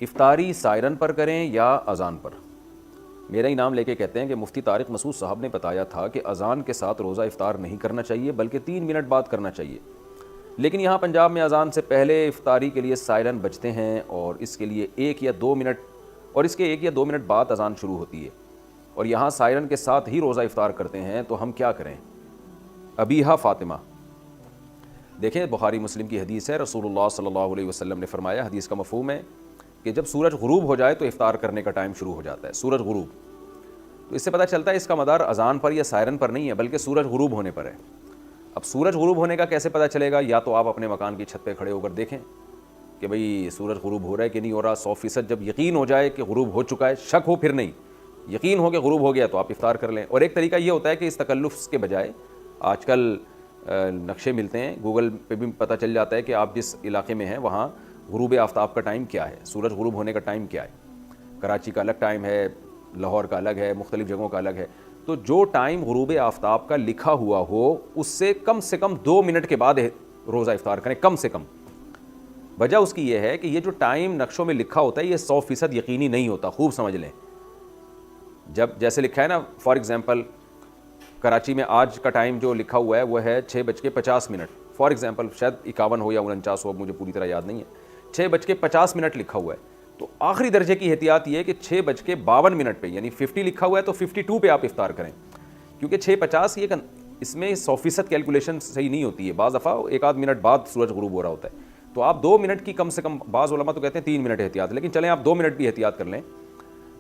افطاری سائرن پر کریں یا اذان پر؟ میرا ہی نام لے کے کہتے ہیں کہ مفتی طارق مسعود صاحب نے بتایا تھا کہ اذان کے ساتھ روزہ افطار نہیں کرنا چاہیے بلکہ 3 منٹ بعد کرنا چاہیے، لیکن یہاں پنجاب میں اذان سے پہلے افطاری کے لیے سائرن بجتے ہیں اور اس کے 1 یا 2 منٹ بعد اذان شروع ہوتی ہے، اور یہاں سائرن کے ساتھ ہی روزہ افطار کرتے ہیں، تو ہم کیا کریں؟ ابیہا فاطمہ، دیکھیں بخاری مسلم کی حدیث ہے، رسول اللہ صلی اللہ علیہ وسلم نے فرمایا، حدیث کا مفہوم ہے کہ جب سورج غروب ہو جائے تو افطار کرنے کا ٹائم شروع ہو جاتا ہے، سورج غروب۔ تو اس سے پتہ چلتا ہے اس کا مدار اذان پر یا سائرن پر نہیں ہے بلکہ سورج غروب ہونے پر ہے۔ اب سورج غروب ہونے کا کیسے پتہ چلے گا؟ یا تو آپ اپنے مکان کی چھت پہ کھڑے ہو کر دیکھیں کہ بھئی سورج غروب ہو رہا ہے کہ نہیں ہو رہا، 100% جب یقین ہو جائے کہ غروب ہو چکا ہے، شک ہو پھر نہیں، یقین ہو کہ غروب ہو گیا تو آپ افطار کر لیں۔ اور ایک طریقہ یہ ہوتا ہے کہ اس تکلف کے بجائے آج کل نقشے ملتے ہیں، گوگل پہ بھی پتہ چل جاتا ہے کہ آپ جس علاقے میں ہیں وہاں غروب آفتاب کا ٹائم کیا ہے، سورج غروب ہونے کا ٹائم کیا ہے۔ کراچی کا الگ ٹائم ہے، لاہور کا الگ ہے، مختلف جگہوں کا الگ ہے۔ تو جو ٹائم غروب آفتاب کا لکھا ہوا ہو اس سے کم 2 منٹ کے بعد روزہ افطار کریں، کم سے کم۔ وجہ اس کی یہ ہے کہ یہ جو ٹائم نقشوں میں لکھا ہوتا ہے یہ 100% یقینی نہیں ہوتا، خوب سمجھ لیں۔ جب جیسے لکھا ہے نا، فار ایگزامپل کراچی میں آج کا ٹائم جو لکھا ہوا ہے وہ ہے 6:50، فار ایگزامپل شاید 51 ہو یا 49 ہو، مجھے پوری طرح یاد نہیں ہے، 6:50 لکھا ہوا ہے، تو آخری درجے کی احتیاط یہ ہے کہ 6:52 پہ یعنی 50 لکھا ہوا ہے تو 52 پہ آپ افطار کریں، کیونکہ 6:50 یہ اس میں 100% کیلکولیشن صحیح نہیں ہوتی ہے، بعض دفعہ 1 آدھ منٹ بعد سورج غروب ہو رہا ہوتا ہے، تو آپ 2 منٹ کی کم سے کم، بعض علماء تو کہتے ہیں 3 منٹ احتیاط، لیکن چلیں آپ 2 منٹ بھی احتیاط کر لیں۔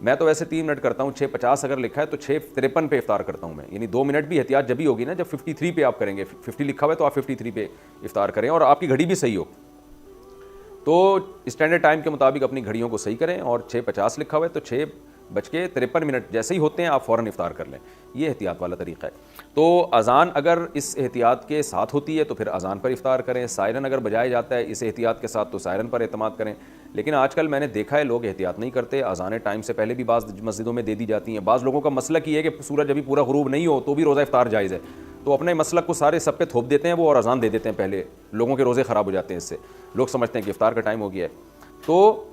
میں تو ویسے 3 منٹ کرتا ہوں، 6:50 اگر لکھا ہے تو 6:53 پہ افطار کرتا ہوں میں، یعنی 2 منٹ بھی احتیاط جبھی ہوگی نا جب 53 پہ آپ کریں گے، 50 لکھا ہوا ہے تو آپ 53 پہ افطار کریں اور آپ کی گھڑی بھی صحیح ہو، تو اسٹینڈرڈ ٹائم کے مطابق اپنی گھڑیوں کو صحیح کریں، اور 6:50 لکھا ہوا ہے تو 6:53 جیسے ہی ہوتے ہیں آپ فوراً افطار کر لیں، یہ احتیاط والا طریقہ ہے۔ تو اذان اگر اس احتیاط کے ساتھ ہوتی ہے تو پھر اذان پر افطار کریں، سائرن اگر بجایا جاتا ہے اس احتیاط کے ساتھ تو سائرن پر اعتماد کریں، لیکن آج کل میں نے دیکھا ہے لوگ احتیاط نہیں کرتے، اذانیں ٹائم سے پہلے بھی بعض مسجدوں میں دے دی جاتی ہیں، بعض لوگوں کا مسلک یہ ہے کہ سورج ابھی پورا غروب نہیں ہو تو بھی روزہ افطار جائز ہے، تو اپنے مسلک کو سارے سب پہ تھوپ دیتے ہیں وہ اور اذان دے دیتے ہیں پہلے، لوگوں کے روزے خراب ہو جاتے ہیں اس سے، لوگ سمجھتے ہیں کہ افطار کا ٹائم ہو گیا ہے۔ تو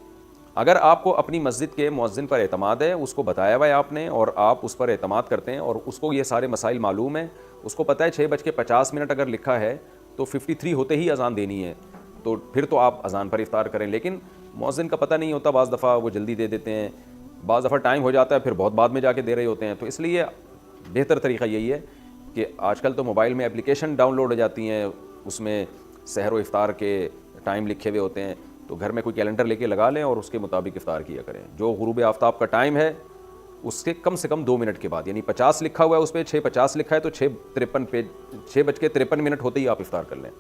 اگر آپ کو اپنی مسجد کے مؤذن پر اعتماد ہے، اس کو بتایا ہوا ہے آپ نے اور آپ اس پر اعتماد کرتے ہیں اور اس کو یہ سارے مسائل معلوم ہیں، اس کو پتہ ہے 6:50 اگر لکھا ہے تو 53 ہوتے ہی اذان دینی ہے، تو پھر تو آپ اذان پر افطار کریں، لیکن مؤذن کا پتہ نہیں ہوتا، بعض دفعہ وہ جلدی دے دیتے ہیں، بعض دفعہ ٹائم ہو جاتا ہے پھر بہت بعد میں جا کے دے رہے ہوتے ہیں، تو اس لیے بہتر طریقہ یہی ہے کہ آج کل تو موبائل میں اپلیکیشن ڈاؤن لوڈ ہو جاتی ہیں، اس میں سحر و افطار کے ٹائم لکھے ہوئے ہوتے ہیں، تو گھر میں کوئی کیلنڈر لے کے لگا لیں اور اس کے مطابق افطار کیا کریں، جو غروب آفتاب کا ٹائم ہے اس کے کم سے کم 2 منٹ کے بعد، یعنی 50 لکھا ہوا ہے اس پہ 6:50 لکھا ہے تو 6:53 ہوتے ہی آپ افطار کر لیں۔